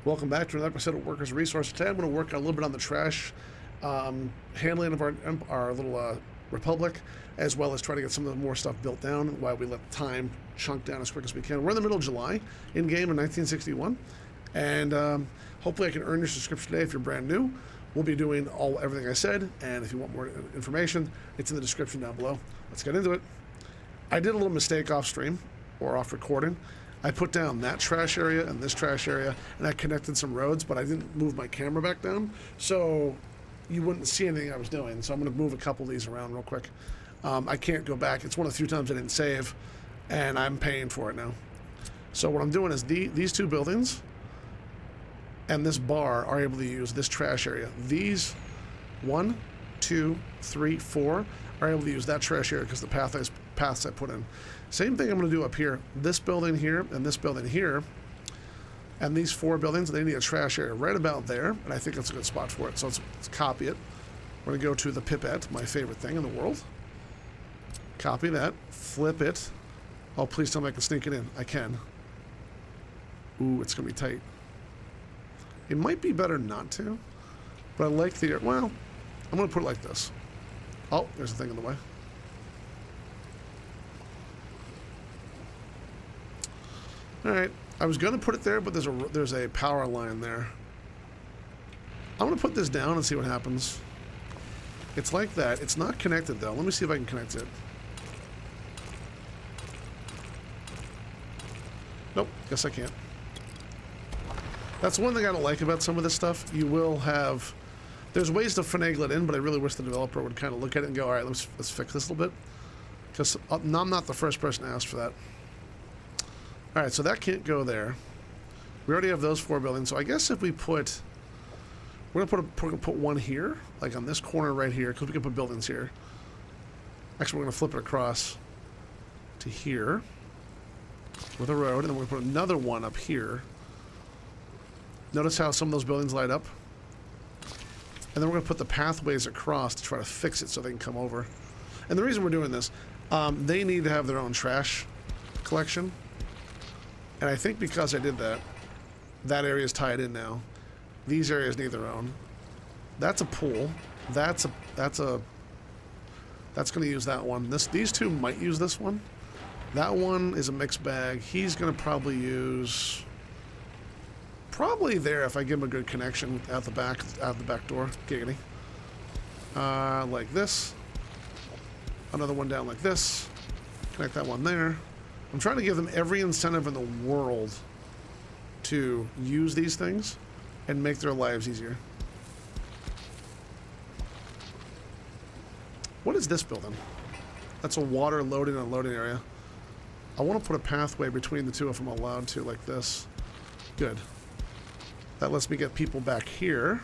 Welcome back to another episode of Workers Resource. Today I'm going to work a little bit on the trash handling of our little republic, as well as try to get some of the more stuff built down while we let time chunk down as quick as we can. We're in the middle of July, in game in 1961, and hopefully I can earn your subscription today if you're brand new. We'll be doing everything I said, and if you want more information, it's in the description down below. Let's get into it. I did a little mistake off stream or off recording. I put down that trash area and this trash area, and I connected some roads, but I didn't move my camera back down, so you wouldn't see anything I was doing. So I'm going to move a couple of these around real quick. I can't go back. It's one of the few times I didn't save, and I'm paying for it now. So what I'm doing is these two buildings and this bar are able to use this trash area. These 1, 2, 3, 4 are able to use that trash area because the paths I put in. Same thing I'm going to do up here. This building here and this building here, and these 4 buildings, they need a trash area right about there, and I think that's a good spot for it. So let's copy it. We're going to go to the pipette, my favorite thing in the world. Copy that, flip it. Oh, please tell me I can sneak it in. I can. Ooh, it's going to be tight. It might be better not to, but I like the, well, I'm going to put it like this. Oh, there's a thing in the way. All right, I was going to put it there, but there's a power line there. I'm going to put this down and see what happens. It's like that. It's not connected, though. Let me see if I can connect it. Nope, guess I can't. That's one thing I don't like about some of this stuff. You will have... There's ways to finagle it in, but I really wish the developer would kind of look at it and go, all right, let's fix this a little bit. Because I'm not the first person to ask for that. All right, so that can't go there. We already have those 4 buildings, so I guess if we put... We're going to put one here, like on this corner right here, because we can put buildings here. Actually, we're going to flip it across to here with a road, and then we're going to put another one up here. Notice how some of those buildings light up? And then we're going to put the pathways across to try to fix it so they can come over. And the reason we're doing this, they need to have their own trash collection. And I think because I did that, that area is tied in now. These areas need their own. That's a pool. That's going to use that one. These two might use this one. That one is a mixed bag. He's going to probably use... Probably there if I give him a good connection out the back door. Giggity. Like this. Another one down like this. Connect that one there. I'm trying to give them every incentive in the world to use these things and make their lives easier. What is this building? That's a water loading and unloading area. I want to put a pathway between the two if I'm allowed to, like this. Good. That lets me get people back here.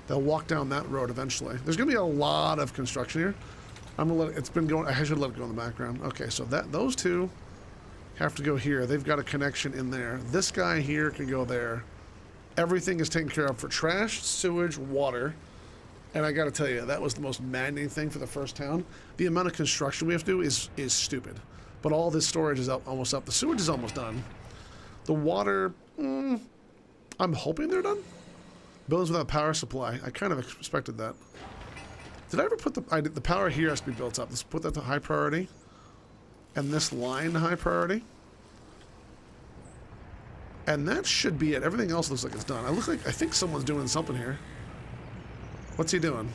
They'll walk down that road eventually. There's going to be a lot of construction here. I'm gonna let it, it's been going. I should let it go in the background. Okay, so those two have to go here. They've got a connection in there. This guy here can go there. Everything is taken care of for trash, sewage, water. And I got to tell you, that was the most maddening thing for the first town. The amount of construction we have to do is stupid. But all this storage is almost up. The sewage is almost done. The water, I'm hoping they're done. Buildings without power supply. I kind of expected that. Did I ever put the power here has to be built up. Let's put that to high priority. And this line to high priority. And that should be it. Everything else looks like it's done. I think someone's doing something here. What's he doing?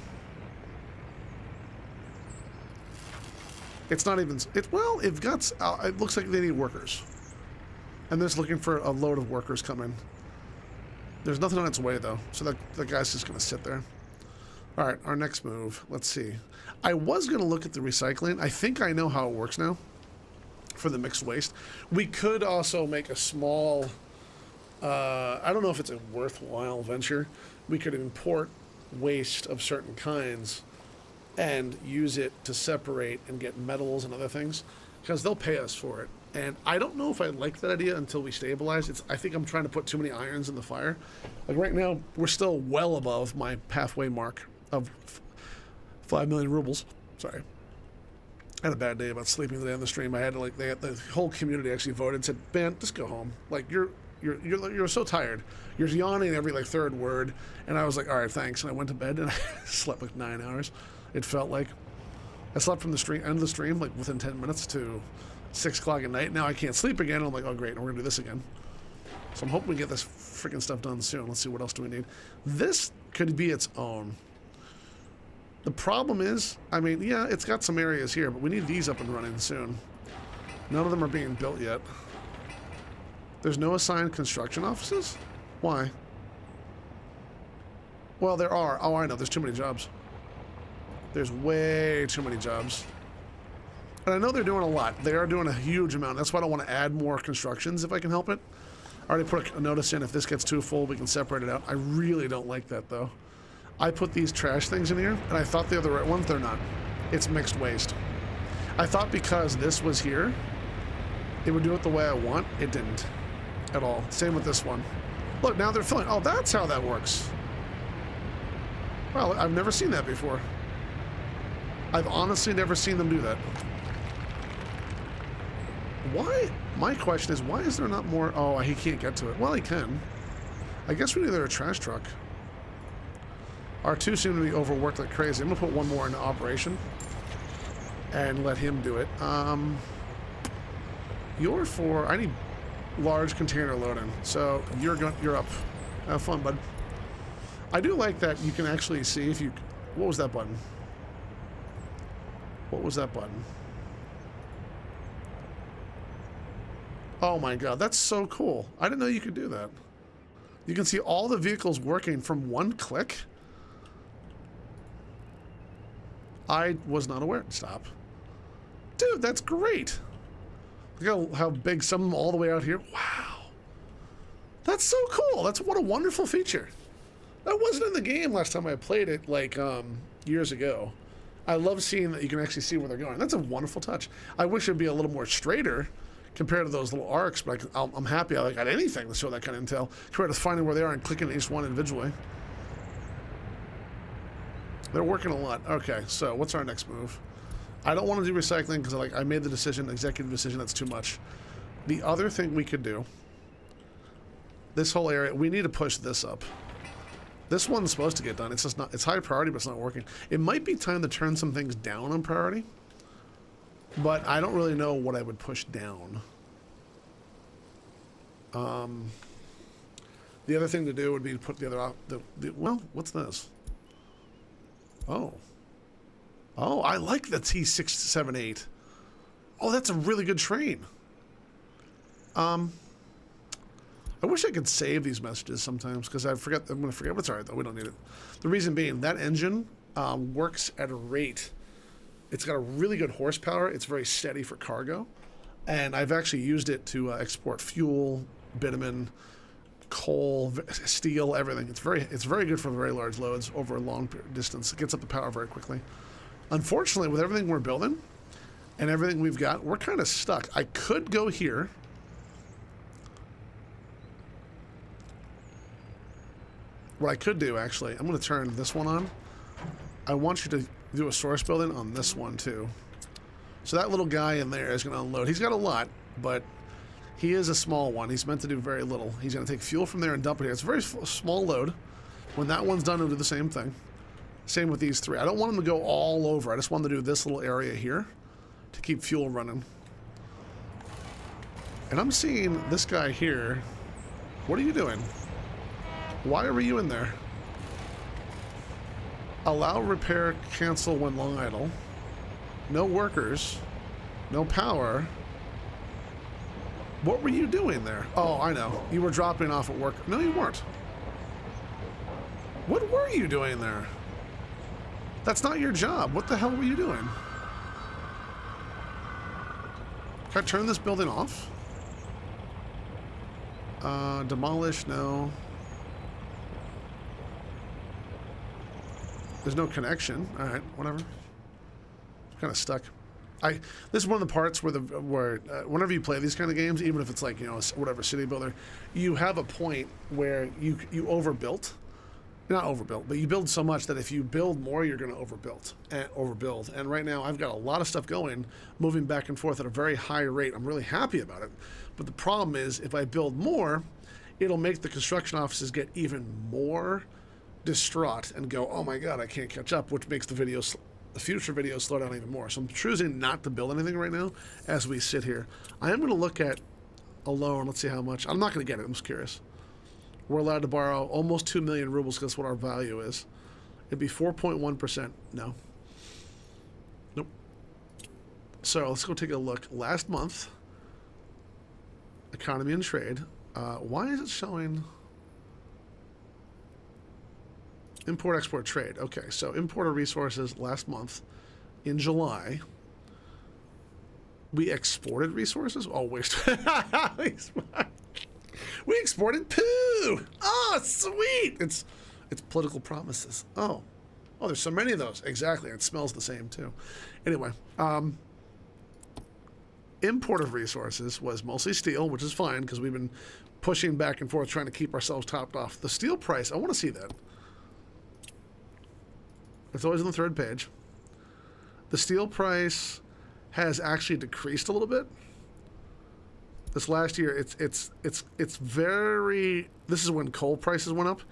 It's not even, well, it looks like they need workers. And they're just looking for a load of workers coming. There's nothing on its way though. So that guy's just gonna sit there. All right, our next move. Let's see. I was going to look at the recycling. I think I know how it works now for the mixed waste. We could also make a small, I don't know if it's a worthwhile venture. We could import waste of certain kinds and use it to separate and get metals and other things because they'll pay us for it. And I don't know if I like that idea until we stabilize. I think I'm trying to put too many irons in the fire. Like right now, we're still well above my halfway mark of 5 million rubles. Sorry. I had a bad day about sleeping today on the stream. I had to the whole community actually voted and said, "Ben, just go home. Like you're you're so tired. You're yawning every like third word, and I was like, all right, thanks. And I went to bed and I slept like 9 hours. It felt like I slept from the end of the stream like within 10 minutes to 6 o'clock at night. Now I can't sleep again. I'm like, oh great, we're gonna do this again. So I'm hoping we get this freaking stuff done soon. Let's see, what else do we need? This could be its own. The problem is, I mean, yeah, it's got some areas here, but we need these up and running soon. None of them are being built yet. There's no assigned construction offices? Why? Well, there are. Oh, I know. There's too many jobs. There's way too many jobs. And I know they're doing a lot. They are doing a huge amount. That's why I don't want to add more constructions if I can help it. I already put a notice in. If this gets too full, we can separate it out. I really don't like that, though. I put these trash things in here, and I thought they were the right ones. They're not. It's mixed waste. I thought because this was here, it would do it the way I want. It didn't at all. Same with this one. Look, now they're filling. Oh, that's how that works. Well, I've never seen that before. I've honestly never seen them do that. Why? My question is, why is there not more? Oh, he can't get to it. Well, he can. I guess we need a trash truck. Our two seem to be overworked like crazy. I'm gonna put one more into operation and let him do it. You're for. I need large container loading, so you're up. Have fun, bud. I do like that you can actually see if you. What was that button? What was that button? Oh my god, that's so cool. I didn't know you could do that. You can see all the vehicles working from one click. I was not aware. Stop. Dude, that's great. Look how big some of them all the way out here. Wow. That's so cool. That's what a wonderful feature. That wasn't in the game last time I played it, like, years ago. I love seeing that you can actually see where they're going. That's a wonderful touch. I wish it'd be a little more straighter compared to those little arcs, but I'm happy I got anything to show that kind of intel compared to finding where they are and clicking each one individually. They're working a lot. Okay, so what's our next move? I don't want to do recycling because I made the decision, executive decision, that's too much. The other thing we could do, this whole area, we need to push this up. This one's supposed to get done. It's just not, it's high priority, but it's not working. It might be time to turn some things down on priority, but I don't really know what I would push down. The other thing to do would be to put the other, well, what's this? Oh. Oh, I like the T678. Oh, that's a really good train. I wish I could save these messages sometimes because I'm going to forget. What's all right, though. We don't need it. The reason being, that engine works at a rate. It's got a really good horsepower. It's very steady for cargo. And I've actually used it to export fuel, bitumen, coal, steel, everything. It's very good for very large loads over a long distance. It gets up the power very quickly. Unfortunately, with everything we're building and everything we've got, we're kind of stuck. I could go here. What I could do, actually, I'm going to turn this one on. I want you to do a source building on this one, too. So that little guy in there is going to unload. He's got a lot, but he is a small one. He's meant to do very little. He's going to take fuel from there and dump it here. It's a very small load. When that one's done, he'll do the same thing. Same with these three. I don't want them to go all over. I just want them to do this little area here to keep fuel running. And I'm seeing this guy here. What are you doing? Why are you in there? Allow repair, cancel when long idle. No workers. No power. What were you doing there? Oh, I know. You were dropping off at work. No, you weren't. What were you doing there? That's not your job. What the hell were you doing? Can I turn this building off? Demolish, no. There's no connection. All right, whatever. Kind of stuck. This is one of the parts where whenever you play these kind of games, even if it's like, you know, whatever city builder, you have a point where you overbuilt. Not overbuilt, but you build so much that if you build more, you're going to overbuild. And right now, I've got a lot of stuff going, moving back and forth at a very high rate. I'm really happy about it. But the problem is, if I build more, it'll make the construction offices get even more distraught and go, oh my god, I can't catch up, which makes the future videos slow down even more. So I'm choosing not to build anything right now as we sit here. I am going to look at a loan. Let's see how much. I'm not going to get it. I'm just curious. We're allowed to borrow almost 2 million rubles because that's what our value is. It'd be 4.1%. No. Nope. So let's go take a look. Last month, economy and trade. Why is it showing import-export trade? Okay, so importer resources last month in July. We exported resources? Oh, wait. We exported poo! Oh, sweet! It's political promises. Oh, there's so many of those. Exactly. It smells the same, too. Anyway, import of resources was mostly steel, which is fine because we've been pushing back and forth trying to keep ourselves topped off. The steel price, I want to see that. It's always on the third page. The steel price has actually decreased a little bit. This last year, it's very. This is when coal prices went up.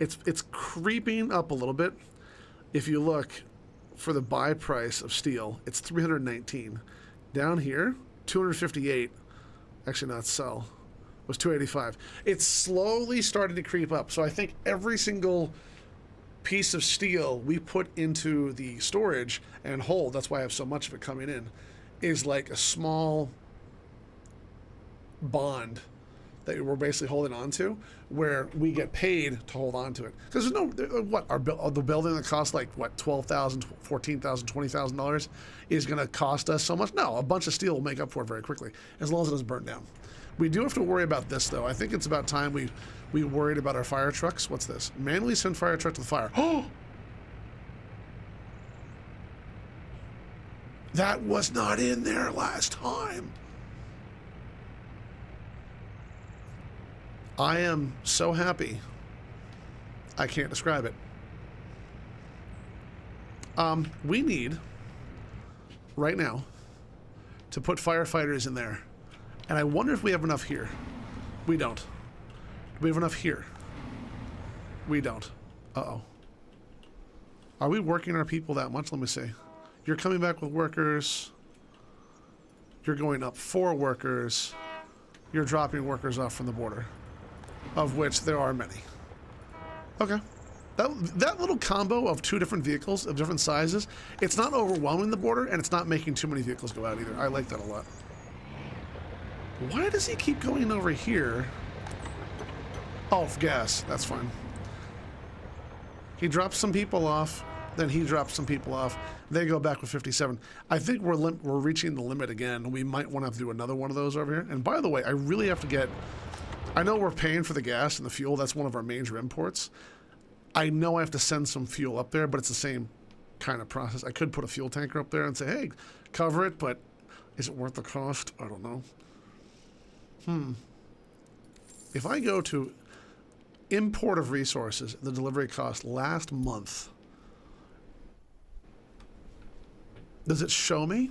It's creeping up a little bit. If you look for the buy price of steel, it's 319. Down here, 258. Actually, not sell. Was 285. It's slowly starting to creep up. So I think every single piece of steel we put into the storage and hold, that's why I have so much of it coming in, is like a small bond that we're basically holding on to, where we get paid to hold on to it. Because there's no, the building that costs like, what, $12,000, $14,000, $20,000 is going to cost us so much? No, a bunch of steel will make up for it very quickly, as long as it doesn't burn down. We do have to worry about this, though. I think it's about time we worried about our fire trucks. What's this? Manually send fire truck to the fire. Oh! That was not in there last time. I am so happy. I can't describe it. We need, right now, to put firefighters in there. And I wonder if we have enough here. We don't. Do we have enough here? We don't. Uh-oh. Are we working our people that much? Let me see. You're coming back with workers. You're going up 4 workers. You're dropping workers off from the border, of which there are many. Okay. That little combo of 2 different vehicles of different sizes, it's not overwhelming the border, and it's not making too many vehicles go out either. I like that a lot. Why does he keep going over here? Oh, gas. That's fine. He drops some people off, then he drops some people off. They go back with 57. I think we're reaching the limit again. We might want to have to do another one of those over here. And by the way, I really have to get... I know we're paying for the gas and the fuel. That's one of our major imports. I know I have to send some fuel up there, but it's the same kind of process. I could put a fuel tanker up there and say, hey, cover it, but is it worth the cost? I don't know. If I go to import of resources, the delivery cost last month, does it show me?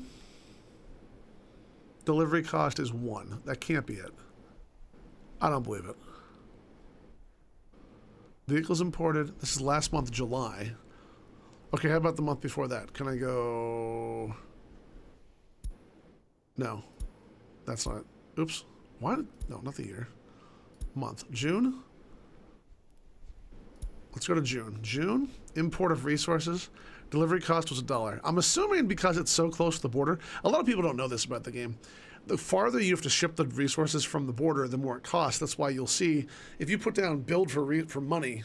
Delivery cost is 1. That can't be it. I don't believe it. Vehicles imported. This is last month, July. Okay, how about the month before that? Can I go... No. That's not... Oops. Why? No, not the year. Month. June? Let's go to June. June, import of resources. Delivery cost was $1. I'm assuming because it's so close to the border. A lot of people don't know this about the game. The farther you have to ship the resources from the border, the more it costs. That's why you'll see, if you put down build for money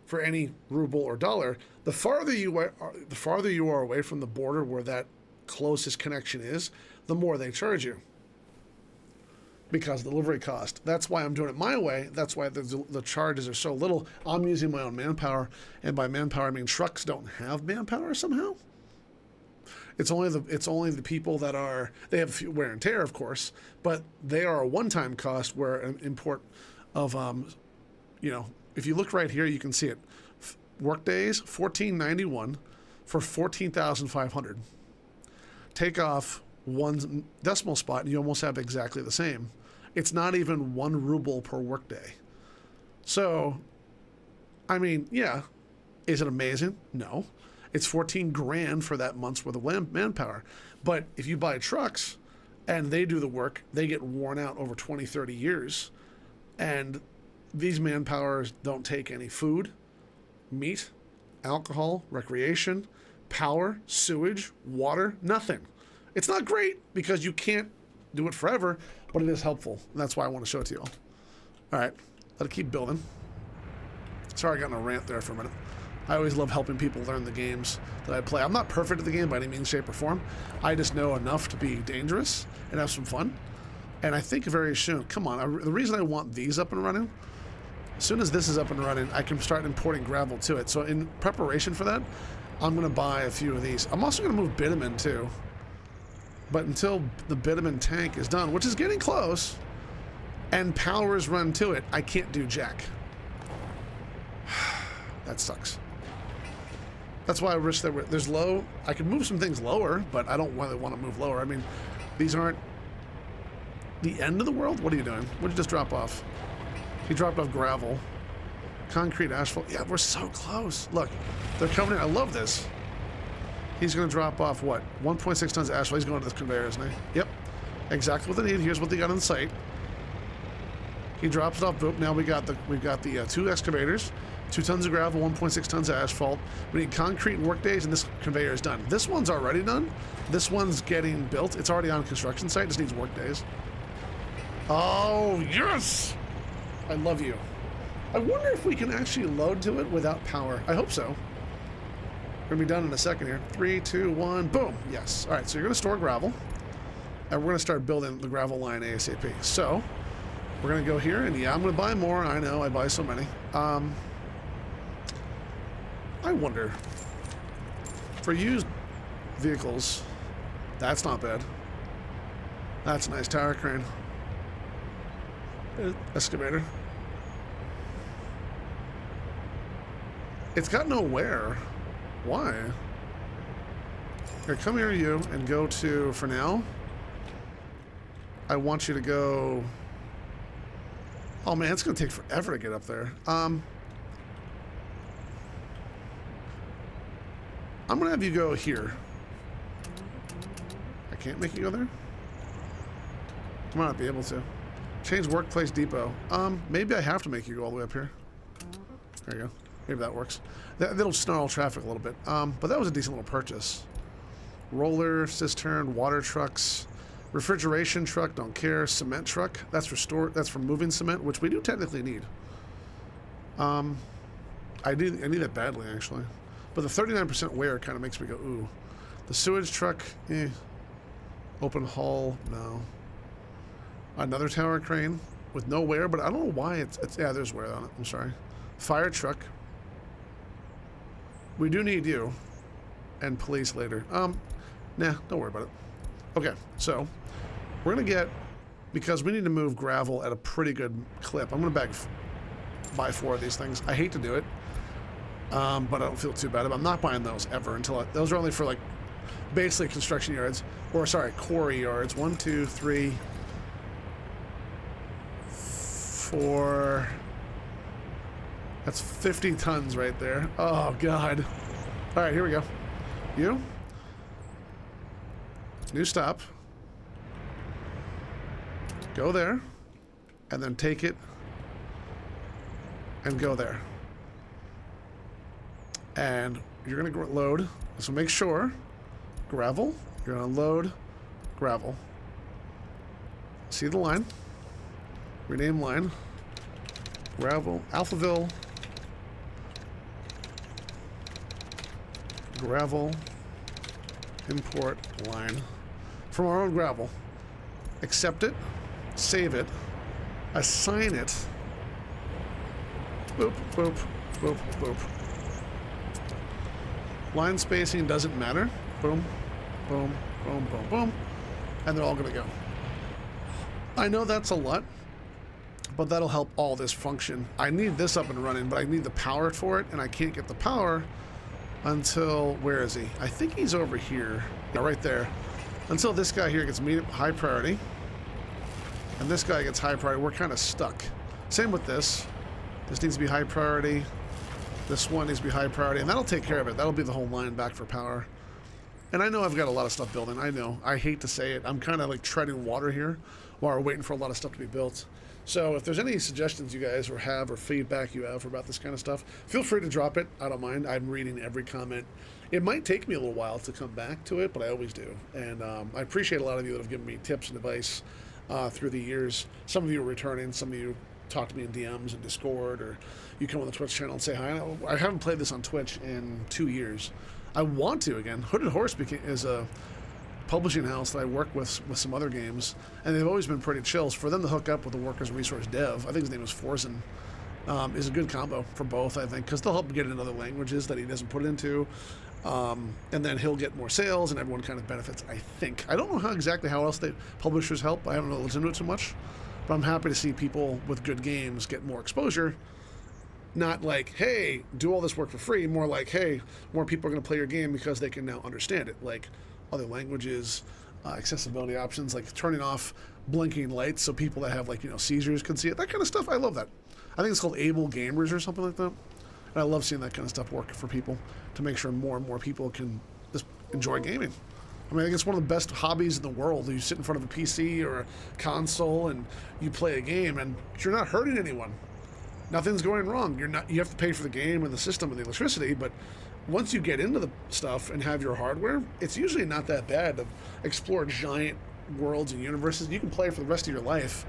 for any ruble or dollar, the farther you are away from the border where that closest connection is, the more they charge you. Because of the delivery cost. That's why I'm doing it my way. That's why the charges are so little. I'm using my own manpower, and by manpower I mean trucks don't have manpower somehow. It's only the people that are, they have wear and tear, of course, but they are a one-time cost. Where an import of if you look right here, you can see it. Work days, 1491 for 14,500. Take off 1 decimal spot, and you almost have exactly the same. It's not even 1 ruble per workday. So, I mean, yeah. Is it amazing? No. It's 14 grand for that month's worth of manpower. But if you buy trucks and they do the work, they get worn out over 20, 30 years. And these manpowers don't take any food, meat, alcohol, recreation, power, sewage, water, nothing. It's not great because you can't do it forever, but it is helpful. And that's why I want to show it to you all. All right, let it keep building. Sorry I got in a rant there for a minute. I always love helping people learn the games that I play. I'm not perfect at the game by any means, shape, or form. I just know enough to be dangerous and have some fun. And I think very soon, come on, the reason I want these up and running, as soon as this is up and running, I can start importing gravel to it. So in preparation for that, I'm going to buy a few of these. I'm also going to move bitumen too. But until the bitumen tank is done, which is getting close, and power is run to it, I can't do jack. That sucks. That's why I wish there's low. I could move some things lower, but I don't really want to move lower. I mean, these aren't the end of the world. What are you doing? What'd you just drop off? He dropped off gravel. Concrete, asphalt. Yeah, we're so close. Look, they're coming in. I love this. He's going to drop off, what, 1.6 tons of asphalt. He's going to this conveyor, isn't he? Yep. Exactly what they need. Here's what they got on site. He drops it off. Boop. Now we've got the 2 excavators, 2 tons of gravel, 1.6 tons of asphalt. We need concrete and work days, and this conveyor is done. This one's already done. This one's getting built. It's already on a construction site. It just needs work days. Oh, yes! I love you. I wonder if we can actually load to it without power. I hope so. We're going to be done in a second here. 3, 2, 1, boom. Yes. All right, so you're going to store gravel, and we're going to start building the gravel line ASAP. So we're going to go here, and yeah, I'm going to buy more. I know, I buy so many. I wonder, for used vehicles, that's not bad. That's a nice tower crane. Excavator. It's got no wear. Why? Here, come here, you, and go to, for now, I want you to go... Oh man, it's going to take forever to get up there. I'm going to have you go here. I can't make you go there? I might not be able to. Change workplace depot. Maybe I have to make you go all the way up here. There you go. Maybe that works. That'll snarl traffic a little bit. But that was a decent little purchase. Roller, cistern, water trucks, refrigeration truck, don't care. Cement truck, that's for moving cement, which we do technically need. I need that badly, actually. But the 39% wear kind of makes me go, ooh. The sewage truck, eh. Open hull, no. Another tower crane with no wear, but I don't know why it's yeah, there's wear on it. I'm sorry. Fire truck. We do need you. And police later. Nah, don't worry about it. Okay, so we're gonna get, because we need to move gravel at a pretty good clip. I'm gonna buy 4 of these things. I hate to do it, but I don't feel too bad about it. I'm not buying those ever until those are only for like basically construction yards, or sorry, quarry yards. 1, 2, 3, 4. That's 50 tons right there. Oh God. All right, here we go. You. New stop. Go there, and then take it and go there. And you're gonna load, so make sure, gravel, you're gonna load gravel. See the line, rename line, gravel, Alphaville, gravel, import line from our own gravel. Accept it, save it, assign it. Boop, boop, boop, boop. Line spacing doesn't matter. Boom, boom, boom, boom, boom. And they're all gonna go. I know that's a lot, but that'll help all this function. I need this up and running, but I need the power for it, and I can't get the power until, where is he? I think he's over here. Yeah, right there. Until this guy here gets high priority, and this guy gets high priority, we're kind of stuck. Same with this. This needs to be high priority. This one needs to be high priority, and that'll take care of it. That'll be the whole line back for power. And I know I've got a lot of stuff building. I know. I hate to say it. I'm kind of like treading water here while we're waiting for a lot of stuff to be built. So if there's any suggestions you guys have or feedback you have about this kind of stuff, feel free to drop it. I don't mind. I'm reading every comment. It might take me a little while to come back to it, but I always do. And I appreciate a lot of you that have given me tips and advice through the years. Some of you are returning. Some of you talk to me in DMs and Discord, or you come on the Twitch channel and say hi. I haven't played this on Twitch in 2 years. I want to again. Hooded Horse is a publishing house that I work with some other games, and they've always been pretty chills. For them to hook up with the Workers Resource Dev, I think his name is Forzen, is a good combo for both, I think, because they'll help him get in other languages that he doesn't put it into, and then he'll get more sales, and everyone kind of benefits, I think. I don't know how else publishers help. I haven't looked into it too much, but I'm happy to see people with good games get more exposure. Not like, hey, do all this work for free. More like, hey, more people are going to play your game because they can now understand it. Like other languages, accessibility options, like turning off blinking lights so people that have seizures can see it. That kind of stuff. I love that. I think it's called Able Gamers or something like that. And I love seeing that kind of stuff work for people to make sure more and more people can just enjoy gaming. I mean, I think it's one of the best hobbies in the world. You sit in front of a PC or a console and you play a game, and you're not hurting anyone. Nothing's going wrong. You have to pay for the game and the system and the electricity, but once you get into the stuff and have your hardware, it's usually not that bad to explore giant worlds and universes. You can play for the rest of your life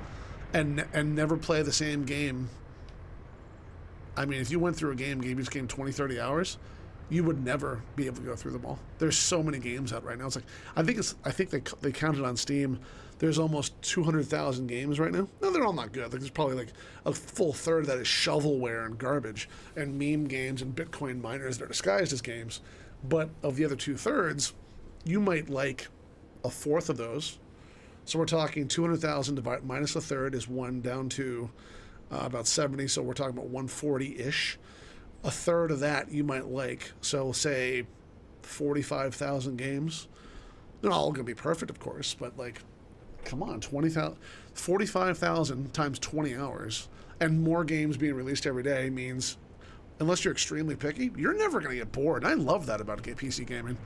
and never play the same game. I mean, if you went through a game, gave each game 20, 30 hours, you would never be able to go through them all. There's so many games out right now. It's like, I think they counted on Steam. There's almost 200,000 games right now. No, they're all not good. Like, there's probably like a full third that is shovelware and garbage and meme games and Bitcoin miners that are disguised as games. But of the other 2/3, you might like a fourth of those. So we're talking 200,000 minus a third is one down to about 70. So we're talking about 140-ish. A third of that you might like. So say 45,000 games. They're not all going to be perfect, of course, but like, come on, 45,000 times 20 hours and more games being released every day means, unless you're extremely picky, you're never going to get bored. And I love that about PC gaming.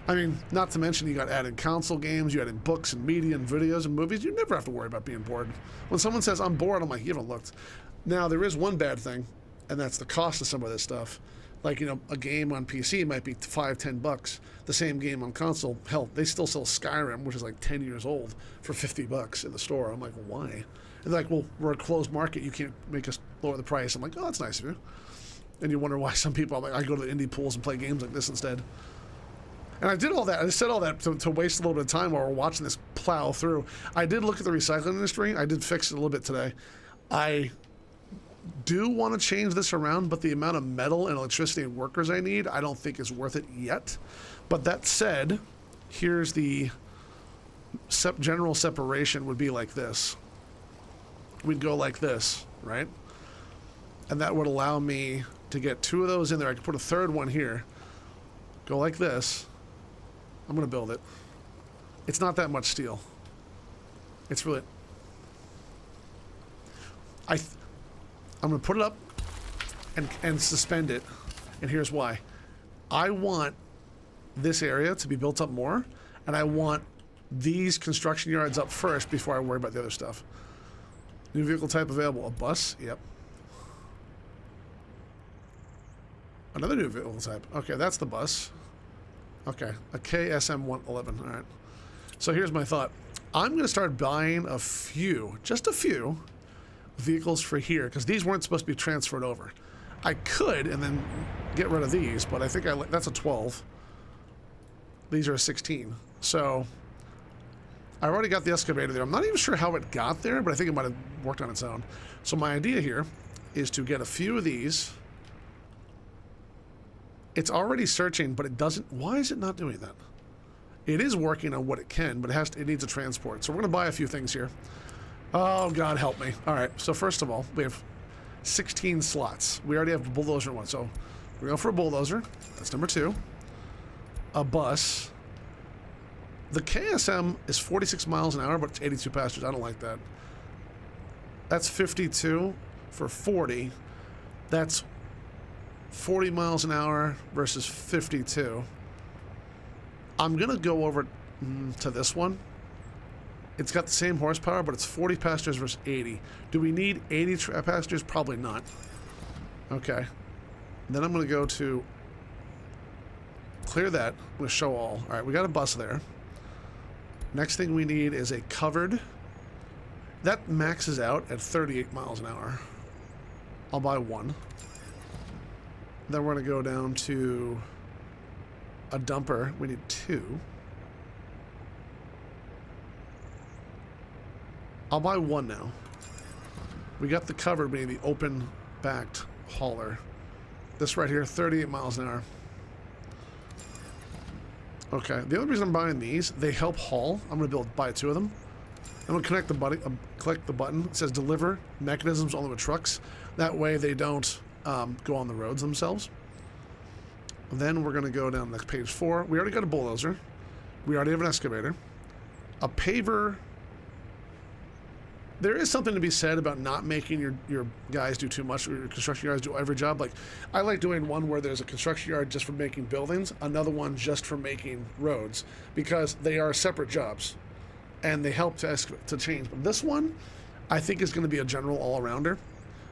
I mean, not to mention you got added console games, you added books and media and videos and movies. You never have to worry about being bored. When someone says, I'm bored, I'm like, you haven't looked. Now, there is one bad thing, and that's the cost of some of this stuff. Like, a game on PC might be $5-10. The same game on console, hell, they still sell Skyrim, which is like 10 years old, for $50 in the store. I'm like, well, why? And they're like, well, we're a closed market. You can't make us lower the price. I'm like, oh, that's nice of you. And you wonder why some people are like, I go to the indie pools and play games like this instead. And I did all that. I said all that to waste a little bit of time while we're watching this plow through. I did look at the recycling industry. I did fix it a little bit today. I do want to change this around, but the amount of metal and electricity and workers I need, I don't think is worth it yet. But that said, here's the general separation would be like this. We'd go like this, right? And that would allow me to get 2 of those in there. I could put a third one here. Go like this. I'm going to build it. It's not that much steel. It's really... I'm going to put it up and suspend it. And here's why. I want this area to be built up more, and I want these construction yards up first before I worry about the other stuff. New vehicle type available. A bus? Yep. Another new vehicle type. Okay, that's the bus. Okay, a KSM 111. All right. So here's my thought. I'm going to start buying just a few vehicles for here, because these weren't supposed to be transferred over. I could and then get rid of these, but I think that's a 12. These are a 16. So I already got the excavator there. I'm not even sure how it got there, but I think it might have worked on its own. So my idea here is to get a few of these. It's already searching, but it doesn't. Why is it not doing that? It is working on what it can, but it needs a transport. So we're going to buy a few things here. Oh, God help me. All right, so first of all, we have 16 slots. We already have a bulldozer one, so we're going for a bulldozer. That's number 2. A bus. The KSM is 46 miles an hour, but it's 82 passengers. I don't like that. That's 52 for 40. That's 40 miles an hour versus 52. I'm going to go over to this one. It's got the same horsepower, but it's 40 passengers versus 80. Do we need 80 passengers? Probably not. Okay. Then I'm going to go to clear that. I'm going to show all. All right, we got a bus there. Next thing we need is a covered. That maxes out at 38 miles an hour. I'll buy one. Then we're going to go down to a dumper. We need two. I'll buy one now. We got the covered, we need the open-backed hauler. This right here, 38 miles an hour. Okay, the only reason I'm buying these, they help haul. I'm going to buy two of them. I'm going to connect the button, click the button. It says deliver mechanisms only with trucks. That way they don't go on the roads themselves. Then we're going to go down to page 4. We already got a bulldozer. We already have an excavator. A paver. There is something to be said about not making your guys do too much, or your construction guys do every job. Like, I like doing one where there's a construction yard just for making buildings, another one just for making roads, because they are separate jobs, and they help to change. But this one, I think, is going to be a general all-arounder.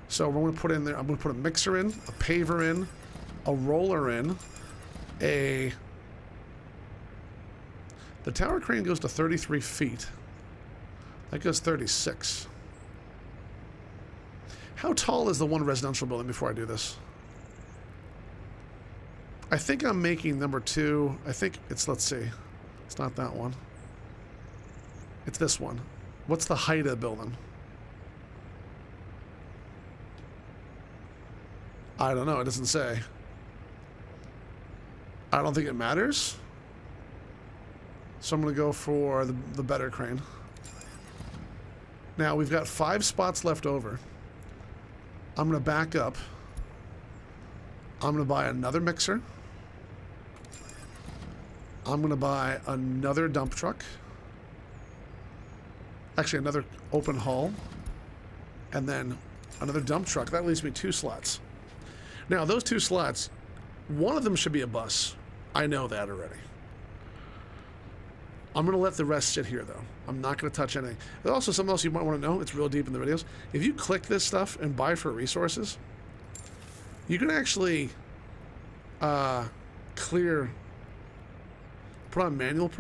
So we're going to put in there, I'm going to put a mixer in, a paver in, a roller in, the tower crane goes to 33 feet. That goes 36. How tall is the one residential building before I do this? I think I'm making number 2. I think it's, let's see. It's not that one. It's this one. What's the height of the building? I don't know. It doesn't say. I don't think it matters. So I'm going to go for the better crane. Now, we've got 5 spots left over. I'm going to back up. I'm going to buy another mixer. I'm going to buy another dump truck. Actually, another open haul. And then another dump truck. That leaves me 2 slots. Now, those 2 slots, one of them should be a bus. I know that already. I'm going to let the rest sit here, though. I'm not going to touch anything. There's also something else you might want to know. It's real deep in the videos. If you click this stuff and buy for resources, you can actually clear, put on manual,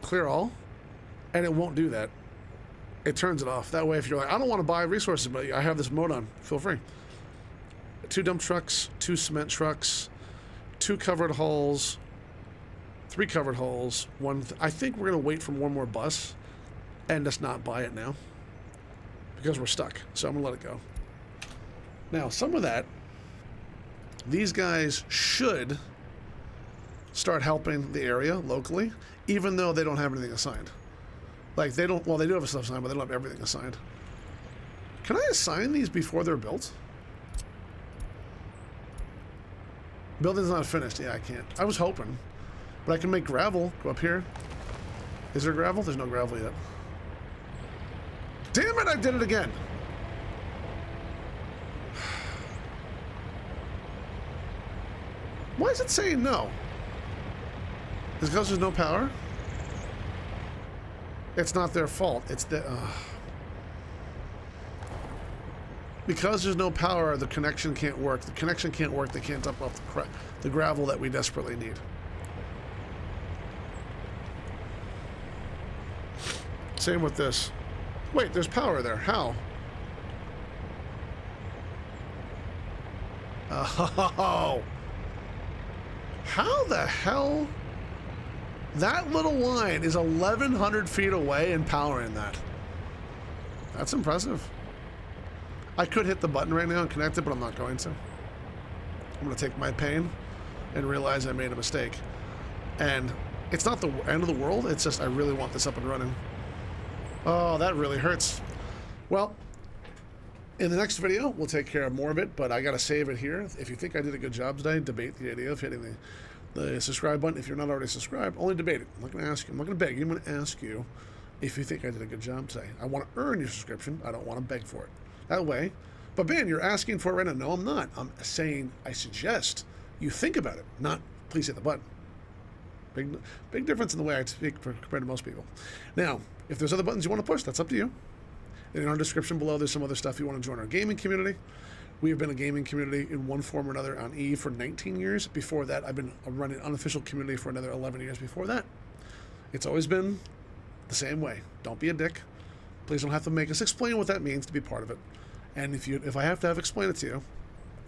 clear all, and it won't do that. It turns it off. That way, if you're like, I don't want to buy resources, but I have this mode on, feel free. 2 dump trucks, 2 cement trucks, 2 covered hulls, 3 covered hulls, 1. I think we're going to wait for one more bus and just not buy it now because we're stuck. So I'm going to let it go. Now, some of that, these guys should start helping the area locally, even though they don't have anything assigned. Like, they don't, well, they do have stuff assigned, but they don't have everything assigned. Can I assign these before they're built? Building's not finished. Yeah, I can't. I was hoping. But I can make gravel. Go up here. Is there gravel? There's no gravel yet. Damn it, I did it again. Why is it saying no? Is it because there's no power? It's not their fault. It's the... Because there's no power, the connection can't work. The connection can't work. They can't dump off the gravel that we desperately need. Same with this. Wait, there's power there. How? Oh. How the hell? That little line is 1,100 feet away and powering that. That's impressive. I could hit the button right now and connect it, but I'm not going to. I'm going to take my pain and realize I made a mistake. And it's not the end of the world. It's just I really want this up and running. Oh, that really hurts. Well, in the next video, we'll take care of more of it, but I got to save it here. If you think I did a good job today, debate the idea of hitting the subscribe button. If you're not already subscribed, only debate it. I'm not going to ask you. I'm not going to beg you. I'm going to ask you if you think I did a good job today. I want to earn your subscription. I don't want to beg for it. That way, But man, you're asking for it right now. No, I'm not. I'm saying I suggest you think about it, not please hit the button. Big difference in the way I speak compared to most people. Now, if there's other buttons you want to push, that's up to you. In our description below, there's some other stuff you want to join our gaming community. We have been a gaming community in one form or another on EVE for 19 years. Before that, I've been running an unofficial community for another 11 years before that. It's always been the same way. Don't be a dick. Please don't have to make us explain what that means to be part of it. And if I have to explain it to you,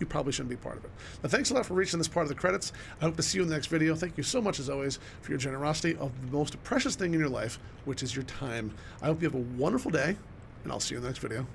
you probably shouldn't be part of it. But thanks a lot for reaching this part of the credits. I hope to see you in the next video. Thank you so much, as always, for your generosity of the most precious thing in your life, which is your time. I hope you have a wonderful day, and I'll see you in the next video.